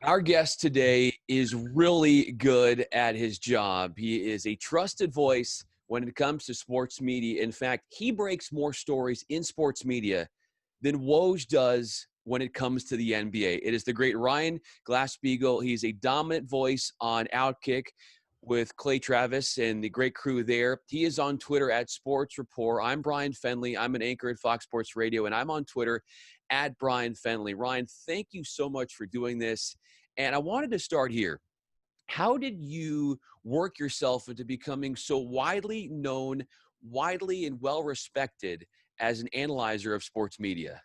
Our guest today is really good at his job. He is a trusted voice when it comes to sports media. In fact, he breaks more stories in sports media than Woj does when it comes to the NBA. It is the great Ryan Glasspiegel. He's a dominant voice on Outkick with Clay Travis and the great crew there. He is on Twitter at Sports Rapport. I'm Bryan Fenley. I'm an anchor at Fox Sports Radio, and I'm on Twitter at Bryan Fenley. Ryan, thank you so much for doing this. And I wanted to start here. How did you work yourself into becoming so widely known, widely and well respected as an analyzer of sports media?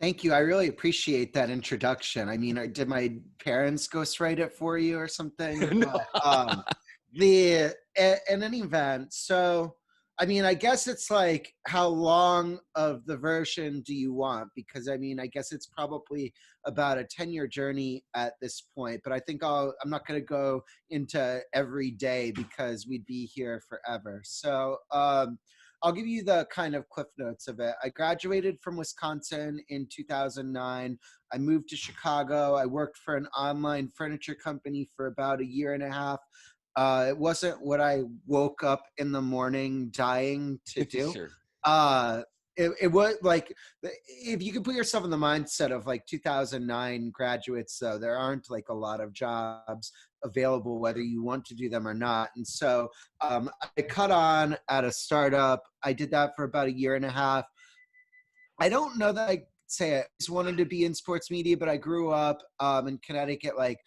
Thank you. I really appreciate that introduction. I mean, did my parents ghostwrite it for you or something? No. But in any event, so I mean, I guess it's like how long of the version do you want? Because I mean, I guess it's probably about a 10-year journey at this point. But I think I'm not going to go into every day because we'd be here forever. So I'll give you the kind of cliff notes of it. I graduated from Wisconsin in 2009. I moved to Chicago. I worked for an online furniture company for about a year and a half. It wasn't what I woke up in the morning dying to do. Sure. It was like, if you can put yourself in the mindset of like 2009 graduates, though, there aren't like a lot of jobs available, whether you want to do them or not. And so I cut on at a startup. I did that for about a year and a half. I don't know that I say I just wanted to be in sports media, but I grew up in Connecticut, like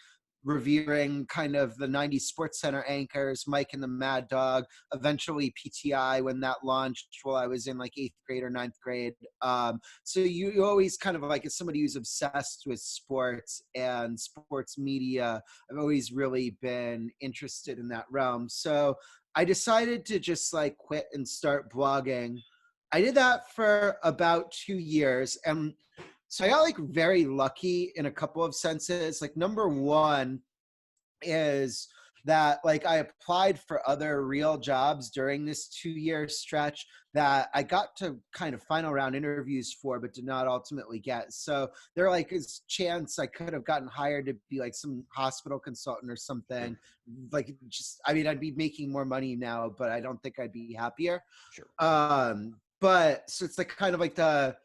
revering kind of the 90s Sports Center anchors, Mike and the Mad Dog, eventually PTI when that launched while I was in like 8th grade or 9th grade. So you always kind of like, as somebody who's obsessed with sports and sports media, I've always really been interested in that realm. So I decided to just like quit and start blogging. I did that for about 2 years. And so I got like very lucky in a couple of senses. Like number one is that like I applied for other real jobs during this 2-year stretch that I got to kind of final round interviews for, but did not ultimately get. So there like is chance I could have gotten hired to be like some hospital consultant or something. Like just, I mean, I'd be making more money now, but I don't think I'd be happier. Sure. But so it's like kind of like the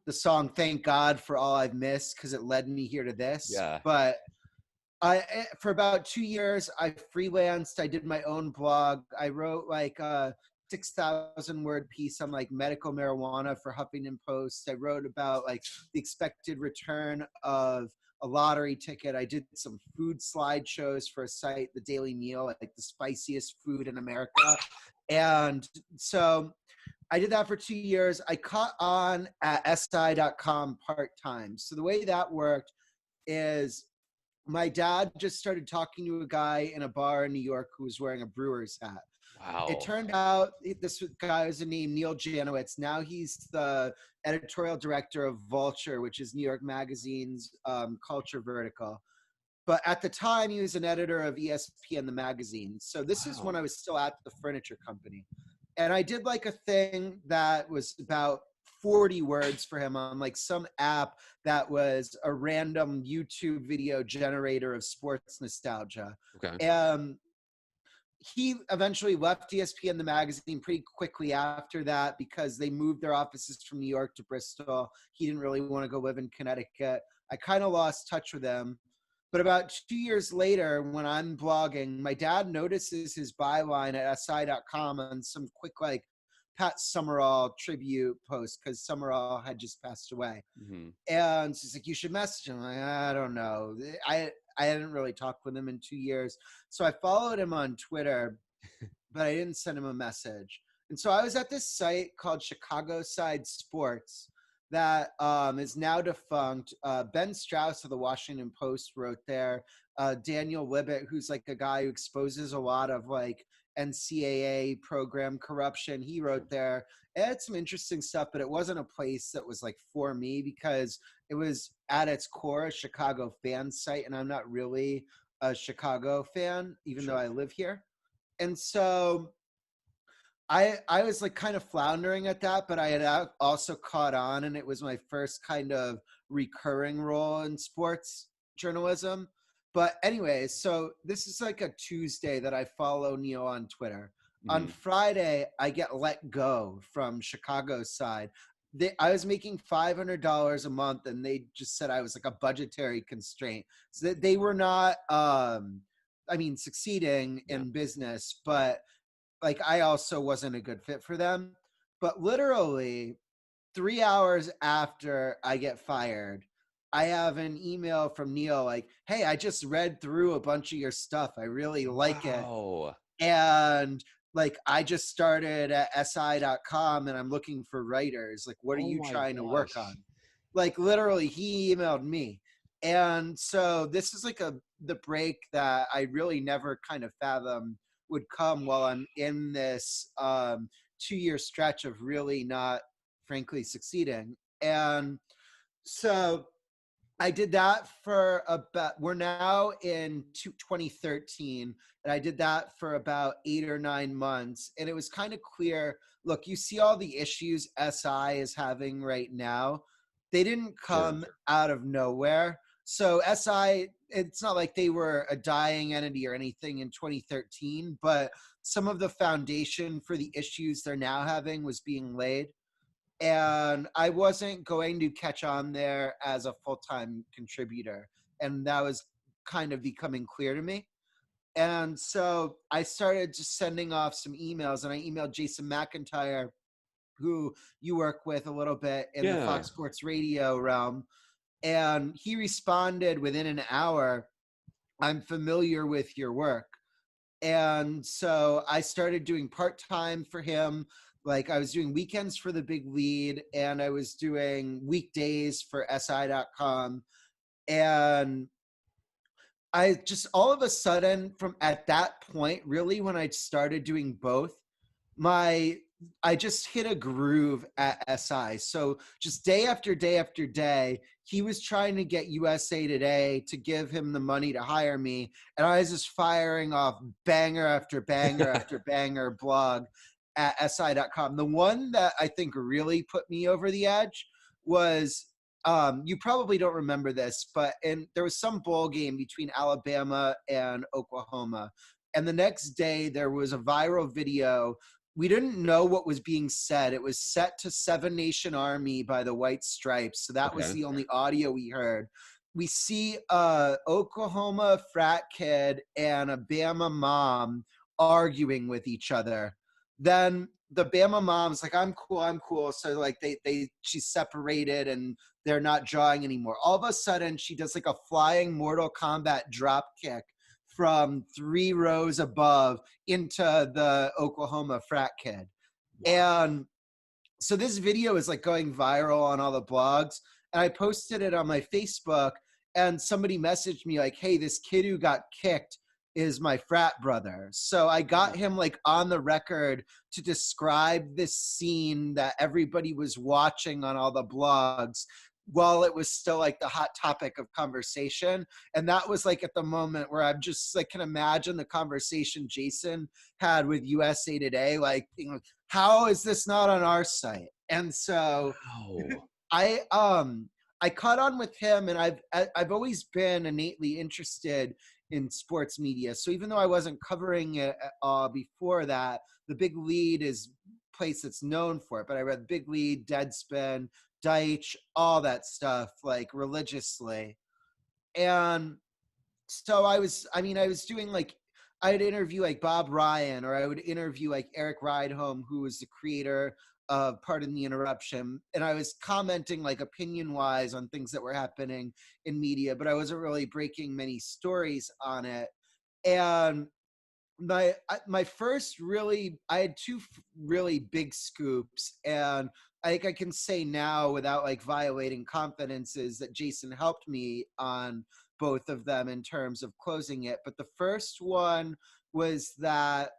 song "Thank God for All I've Missed" because it led me here to this. Yeah. But for about 2 years, I freelanced. I did my own blog. I wrote like a 6,000 word piece on like medical marijuana for Huffington Post. I wrote about like the expected return of a lottery ticket. I did some food slideshows for a site, The Daily Meal, like the spiciest food in America. And so I did that for 2 years. I caught on at SI.com part-time. So the way that worked is my dad just started talking to a guy in a bar in New York who was wearing a Brewers hat. It Wow. turned out this guy was named Neil Janowitz. Now he's the editorial director of Vulture, which is New York Magazine's culture vertical. But at the time, he was an editor of ESPN, the magazine. So this is when Wow. I was still at the furniture company. And I did like a thing that was about 40 words for him on like some app that was a random YouTube video generator of sports nostalgia. Okay. And he eventually left ESPN, the magazine, pretty quickly after that because they moved their offices from New York to Bristol. He didn't really want to go live in Connecticut. I kind of lost touch with him. But about 2 years later, when I'm blogging, my dad notices his byline at SI.com on some quick, like, Pat Summerall tribute post because Summerall had just passed away. Mm-hmm. And she's like, you should message him. I'm like, I don't know. I hadn't really talked with him in 2 years. So I followed him on Twitter, but I didn't send him a message. And so I was at this site called Chicago Side Sports that is now defunct. Ben Strauss of the Washington Post wrote there. Daniel Libet, who's like a guy who exposes a lot of like NCAA program corruption, he wrote there. It had some interesting stuff, but it wasn't a place that was like for me because it was at its core a Chicago fan site, and I'm not really a Chicago fan, even though I live here. And so I was like kind of floundering at that, but I had also caught on, and it was my first kind of recurring role in sports. journalism. But anyways, so this is like a Tuesday that I follow Neil on Twitter. On Mhm. Friday, I get let go from Chicago's side. I was making $500 a month, and they just said I was like a budgetary constraint. So that they were not, I mean, succeeding Yeah. in business, but like I also wasn't a good fit for them. But literally 3 hours after I get fired, I have an email from Neil like, "Hey, I just read through a bunch of your stuff. I really like it. Wow. And like I just started at si.com and I'm looking for writers. Like, what are Oh you my trying to work gosh. on?" Like literally he emailed me. And so this is like the break that I really never kind of fathomed would come while I'm in this 2 year stretch of really not frankly succeeding. And so I did that for about, we're now in 2013, and I did that for about 8 or 9 months. And it was kind of clear, look, you see all the issues SI is having right now. They didn't Sure. come out of nowhere. So SI, it's not like they were a dying entity or anything in 2013, but some of the foundation for the issues they're now having was being laid, and I wasn't going to catch on there as a full-time contributor. And that was kind of becoming clear to me. And so I started just sending off some emails, and I emailed Jason McIntyre, who you work with a little bit in the Yeah. Fox Sports Radio realm. And he responded within an hour, "I'm familiar with your work." And so I started doing part-time for him. Like I was doing weekends for the Big Lead, and I was doing weekdays for si.com. And I just all of a sudden from at that point, really when I started doing both, my I just hit a groove at SI. So just day after day after day, he was trying to get USA Today to give him the money to hire me, and I was just firing off banger after banger after banger blog at si.com. The one that I think really put me over the edge was, you probably don't remember this, but there was some bowl game between Alabama and Oklahoma. And the next day there was a viral video. We didn't know what was being said. It was set to Seven Nation Army by the White Stripes. So that was Okay. the only audio we heard. We see a Oklahoma frat kid and a Bama mom arguing with each other. Then the Bama mom's like, "I'm cool, I'm cool." So like she's separated and they're not jawing anymore. All of a sudden she does like a flying Mortal Kombat drop kick from 3 rows above into the Oklahoma frat kid. Wow. And so this video is like going viral on all the blogs. And I posted it on my Facebook, and somebody messaged me like, "Hey, this kid who got kicked is my frat brother." So I got him like on the record to describe this scene that everybody was watching on all the blogs while it was still like the hot topic of conversation. And that was like at the moment where I'm just like, can imagine the conversation Jason had with USA Today, like, how is this not on our site? And so Wow. I caught on with him, and I've always been innately interested in sports media. So even though I wasn't covering it before that, the Big Lead is a place that's known for it. But I read Big Lead, Deadspin, Deitch, all that stuff like religiously. And so I was doing like, I'd interview like Bob Ryan, or I would interview like Eric Rydholm, who was the creator of Pardon the Interruption. And I was commenting like opinion wise on things that were happening in media, but I wasn't really breaking many stories on it. And my first really, I had two really big scoops, and I think I can say now without like violating confidences that Jason helped me on both of them in terms of closing it. But the first one was that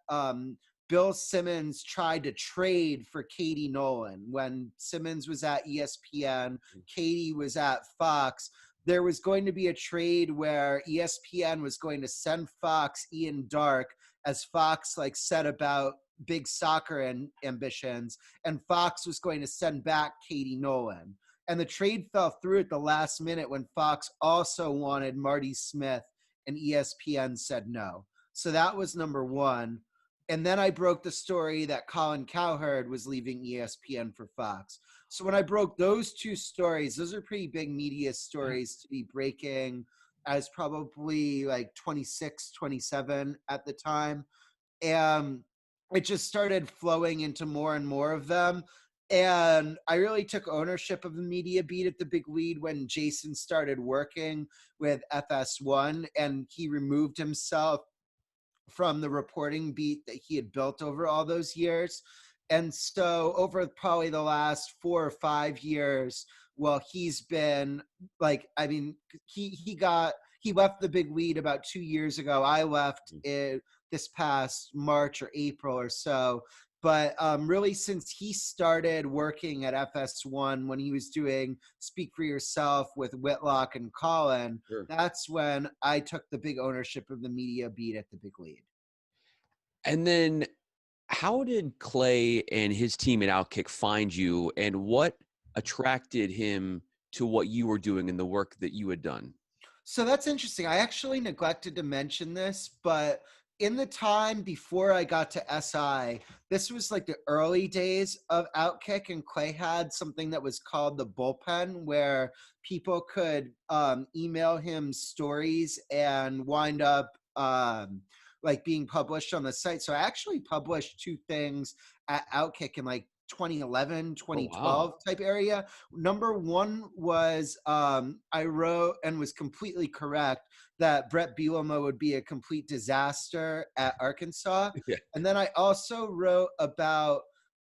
Bill Simmons tried to trade for Katie Nolan when Simmons was at ESPN, Katie was at Fox. There was going to be a trade where ESPN was going to send Fox Ian Dark, as Fox like said about big soccer and ambitions, and Fox was going to send back Katie Nolan. And the trade fell through at the last minute when Fox also wanted Marty Smith and ESPN said no. So that was number one. And then I broke the story that Colin Cowherd was leaving ESPN for Fox. So when I broke those two stories, those are pretty big media stories to be breaking. I was probably like 26, 27 at the time. And it just started flowing into more and more of them. And I really took ownership of the media beat at the Big Lead when Jason started working with FS1, and he removed himself from the reporting beat that he had built over all those years. And so over probably the last 4 or 5 years, well, he's been like, I mean, he left the Big Lead about 2 years ago. I left it this past March or April or so. But really, since he started working at FS1 when he was doing Speak for Yourself with Whitlock and Colin, Sure. that's when I took the big ownership of the media beat at the Big Lead. And then how did Clay and his team at Outkick find you, and what attracted him to what you were doing and the work that you had done? So that's interesting. I actually neglected to mention this, but in the time before I got to SI, this was like the early days of Outkick, and Clay had something that was called the bullpen, where people could email him stories and wind up like being published on the site. So I actually published 2 things at Outkick in like 2011, Oh, 2012 wow. type area. Number one was I wrote and was completely correct that Brett Bielema would be a complete disaster at Arkansas. Yeah. And then I also wrote about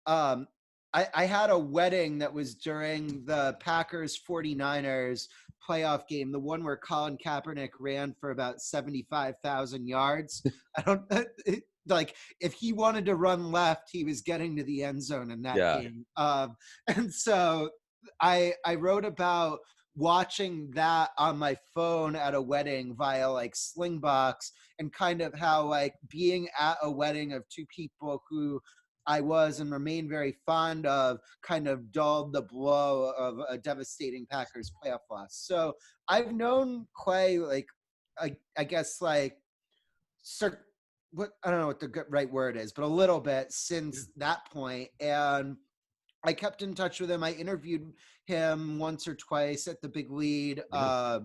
um, I had a wedding that was during the Packers 49ers playoff game, the one where Colin Kaepernick ran for about 75,000 yards. I don't like if he wanted to run left, he was getting to the end zone in that Yeah. game. And so I wrote about watching that on my phone at a wedding via like Slingbox, and kind of how like being at a wedding of 2 people who I was and remain very fond of kind of dulled the blow of a devastating Packers playoff loss. So I've known Clay like I guess like what I don't know what the right word is, but a little bit since that point. And I kept in touch with him. I interviewed him once or twice at the Big Lead. Yeah.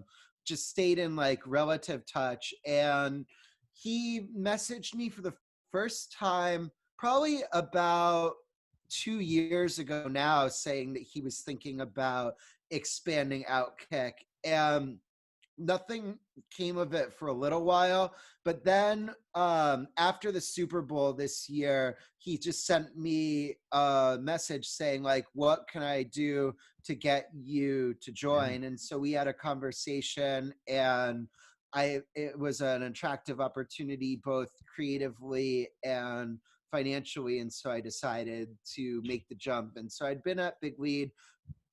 Just stayed in like relative touch, and he messaged me for the first time probably about 2 years ago now, saying that he was thinking about expanding Outkick. And nothing came of it for a little while, but then after the Super Bowl this year, he just sent me a message saying like, what can I do to get you to join? And so we had a conversation, and it was an attractive opportunity both creatively and financially, and so I decided to make the jump. And so I'd been at Big Lead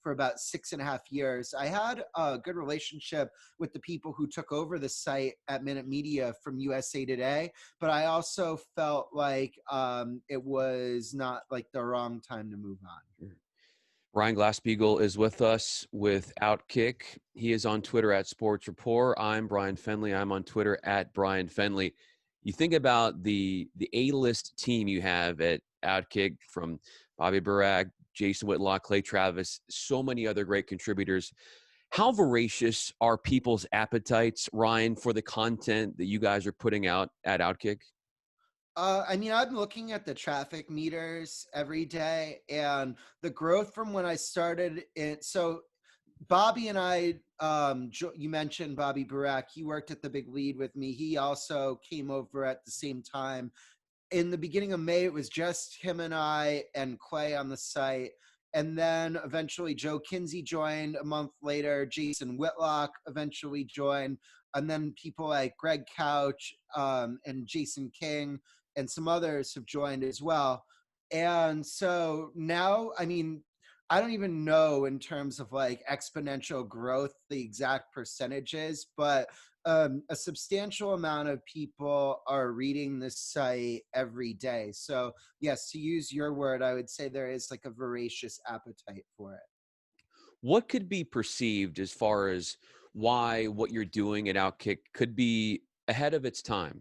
for about 6.5 years. I had a good relationship with the people who took over the site at Minute Media from USA Today, but I also felt like it was not like the wrong time to move on. Bryan Glasspiegel is with us with Outkick. He is on Twitter at Sports Rapport. I'm Bryan Fenley. I'm on Twitter at Bryan Fenley. You think about the A-list team you have at Outkick, from Bobby Barak, Jason Whitlock, Clay Travis, so many other great contributors. How voracious are people's appetites, Ryan, for the content that you guys are putting out at Outkick? I mean, I'm looking at the traffic meters every day, and the growth from when I started it. So Bobby and I, you mentioned Bobby Barak. He worked at the Big Lead with me. He also came over at the same time. In the beginning of May, it was just him and I and Clay on the site. And then eventually Joe Kinsey joined a month later. Jason Whitlock eventually joined. And then people like Greg Couch and Jason King and some others have joined as well. And so now, I mean, I don't even know in terms of like exponential growth the exact percentages, but a substantial amount of people are reading this site every day. So yes, to use your word, I would say there is like a voracious appetite for it. what could be perceived as far as why what you're doing at Outkick could be ahead of its time?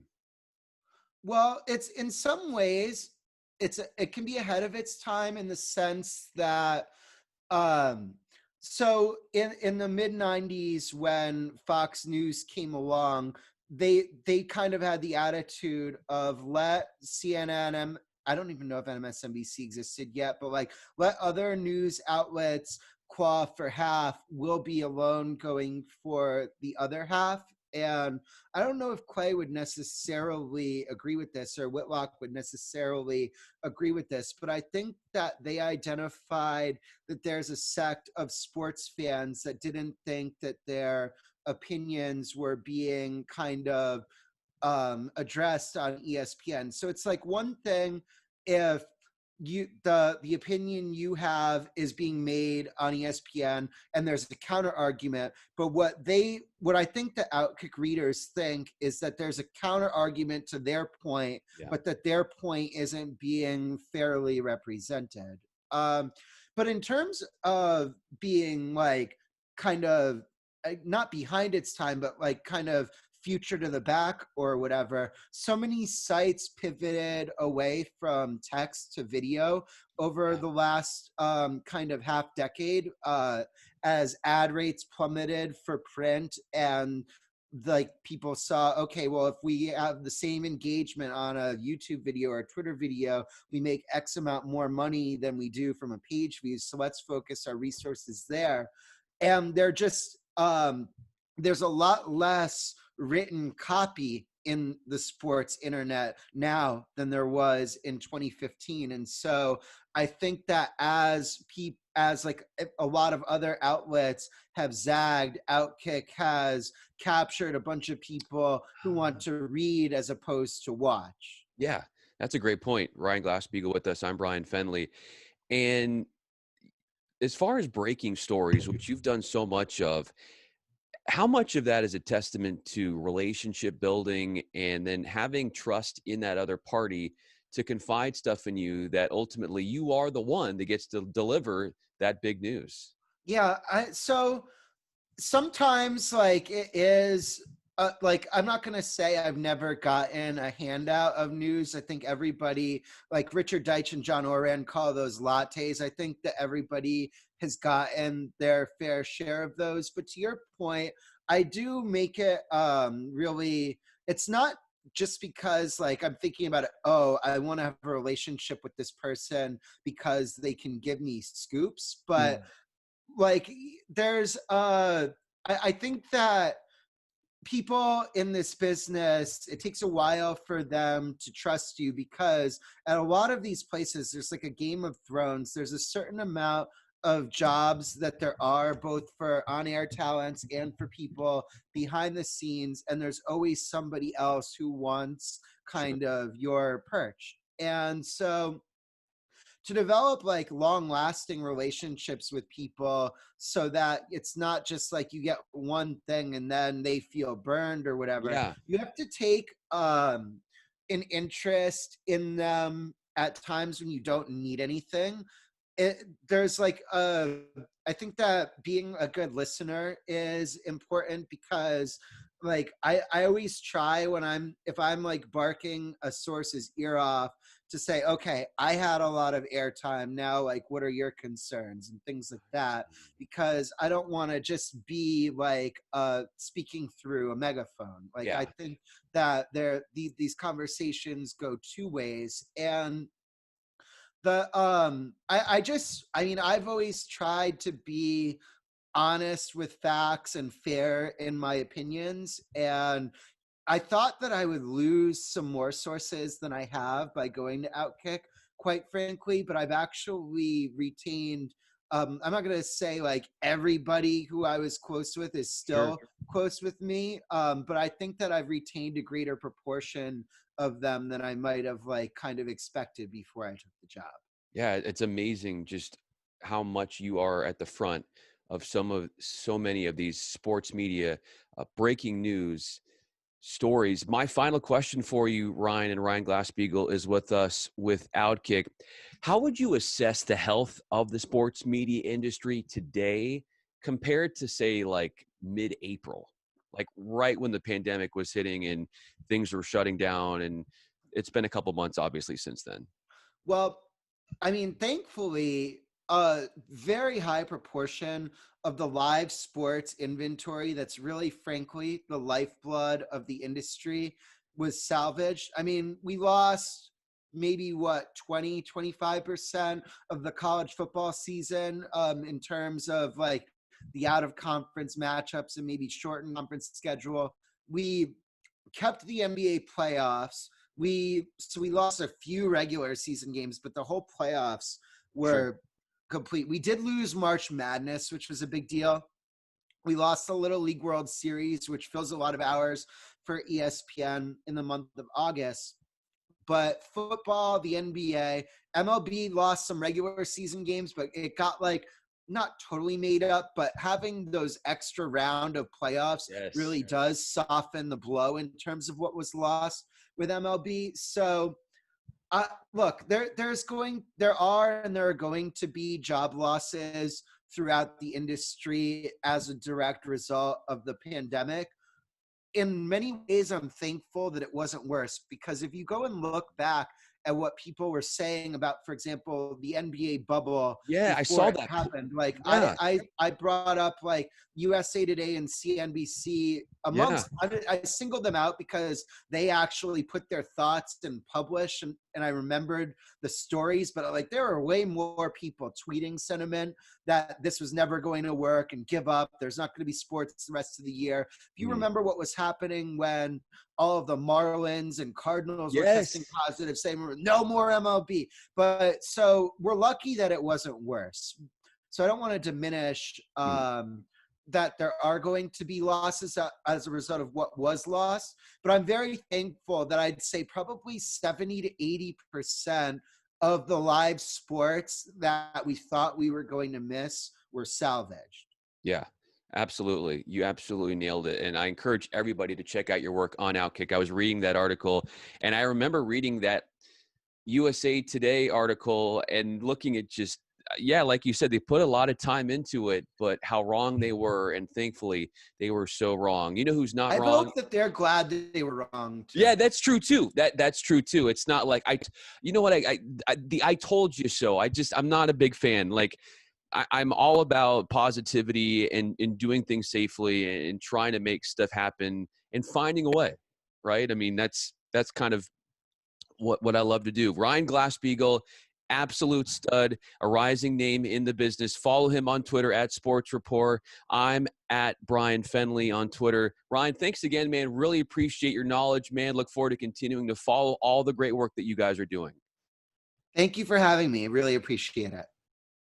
Well, it's in some ways, it can be ahead of its time in the sense that um so in the mid 90s when Fox News came along, they kind of had the attitude of let CNN, I don't even know if MSNBC existed yet, but like let other news outlets quaff for half, we'll be alone going for the other half. And I don't know if Clay would necessarily agree with this, or Whitlock would necessarily agree with this, but I think that they identified that there's a sect of sports fans that didn't think that their opinions were being kind of addressed on ESPN. So it's like one thing if the opinion you have is being made on ESPN and there's a counter argument, but what I think the Outkick readers think is that there's a counter argument to their point, Yeah. but that their point isn't being fairly represented. Um, but in terms of being like kind of not behind its time, but like kind of future to the back or whatever, so many sites pivoted away from text to video over Yeah. the last kind of half decade, as ad rates plummeted for print, and like people saw, okay, well, if we have the same engagement on a YouTube video or a Twitter video, we make X amount more money than we do from a page view, so let's focus our resources there. And they're just there's a lot less written copy in the sports internet now than there was in 2015. And so I think that as like a lot of other outlets have zagged, Outkick has captured a bunch of people who want to read as opposed to watch. Yeah, that's a great point. Ryan Glasspiegel with us. I'm Bryan Fenley. And as far as breaking stories, which you've done so much of, how much of that is a testament to relationship building and then having trust in that other party to confide stuff in you that ultimately you are the one that gets to deliver that big news? Yeah, so sometimes like it is like I'm not going to say I've never gotten a handout of news. I think everybody, like Richard Deitch and John Oran, call those lattes. I think that everybody has gotten their fair share of those. But to your point, I do make it really, it's not just because like I'm thinking about it, oh, I want to have a relationship with this person because they can give me scoops, but like there's I think that people in this business, it takes a while for them to trust you, because at a lot of these places there's like a Game of Thrones. There's a certain amount of jobs that there are both for on-air talents and for people behind the scenes, and there's always somebody else who wants Sure. kind of your perch. And so to develop like long lasting relationships with people, so that it's not just like you get one thing and then they feel burned or whatever, Yeah. you have to take an interest in them at times when you don't need anything. There's like I think that being a good listener is important, because like I always try when if I'm like barking a source's ear off, to say, okay, I had a lot of airtime. Now, like, what are your concerns and things like that? Because I don't want to just be like speaking through a megaphone. Like, I Yeah. think that these conversations go two ways. And I mean, I've always tried to be honest with facts and fair in my opinions. And I thought that I would lose some more sources than I have by going to Outkick, quite frankly, but I've actually retained. I'm not going to say like everybody who I was close with is Sure. still close with me, but I think that I've retained a greater proportion of them than I might have like kind of expected before I took the job. Yeah, it's amazing just how much you are at the front of so many of these sports media breaking news stories. My final question for you, Ryan and Ryan Glasspiegel, is with us with Outkick. How would you assess the health of the sports media industry today compared to, say, like mid-April, like right when the pandemic was hitting and things were shutting down? And it's been a couple months, obviously, since then. Well, I mean, thankfully, a very high proportion of the live sports inventory that's really, frankly, the lifeblood of the industry was salvaged. I mean, we lost maybe 20-25% of the college football season in terms of like the out of conference matchups and maybe shortened conference schedule. We kept the NBA playoffs. We lost a few regular season games, but the whole playoffs Sure. were complete. We did lose March Madness, which was a big deal. We lost the Little League World Series, which fills a lot of hours for ESPN in the month of August. But football, the NBA, MLB lost some regular season games, but it got like not totally made up, but having those extra round of playoffs Yes. really does soften the blow in terms of what was lost with MLB. So look, there are going to be job losses throughout the industry as a direct result of the pandemic. In many ways, I'm thankful that it wasn't worse, because if you go and look back at what people were saying about, for example, the NBA bubble Yeah, I before saw it that. happened, like Yeah. I brought up like USA Today and CNBC Yeah. amongst, I singled them out because they actually put their thoughts and publish, and I remembered the stories, but like there were way more people tweeting sentiment that this was never going to work and give up. There's not going to be sports the rest of the year. If you Mhm. remember what was happening when all of the Marlins and Cardinals were testing Yes. positive, saying no more MLB. But so we're lucky that it wasn't worse. So I don't want to diminish Mhm. that there are going to be losses as a result of what was lost. But I'm very thankful that I'd say probably 70 to 80% of the live sports that we thought we were going to miss were salvaged. Yeah, absolutely. You absolutely nailed it. And I encourage everybody to check out your work on Outkick. I was reading that article, and I remember reading that USA Today article and looking at just, yeah, like you said, they put a lot of time into it, but how wrong they were. And thankfully, they were so wrong. You know who's not I wrong? hope that they're glad that they were wrong Yeah, too. that's true too. That's true too. It's not like you know what? I told you so. I'm not a big fan. Like, I'm all about positivity and doing things safely and trying to make stuff happen and finding a way, right? I mean, that's kind of what I love to do. Ryan Glasspiegel, absolute stud, a rising name in the business. Follow him on Twitter at Sports Rapport. I'm at Bryan Fenley on Twitter. Ryan, thanks again, man. Really appreciate your knowledge, man. Look forward to continuing to follow all the great work that you guys are doing. Thank you for having me. Really appreciate it.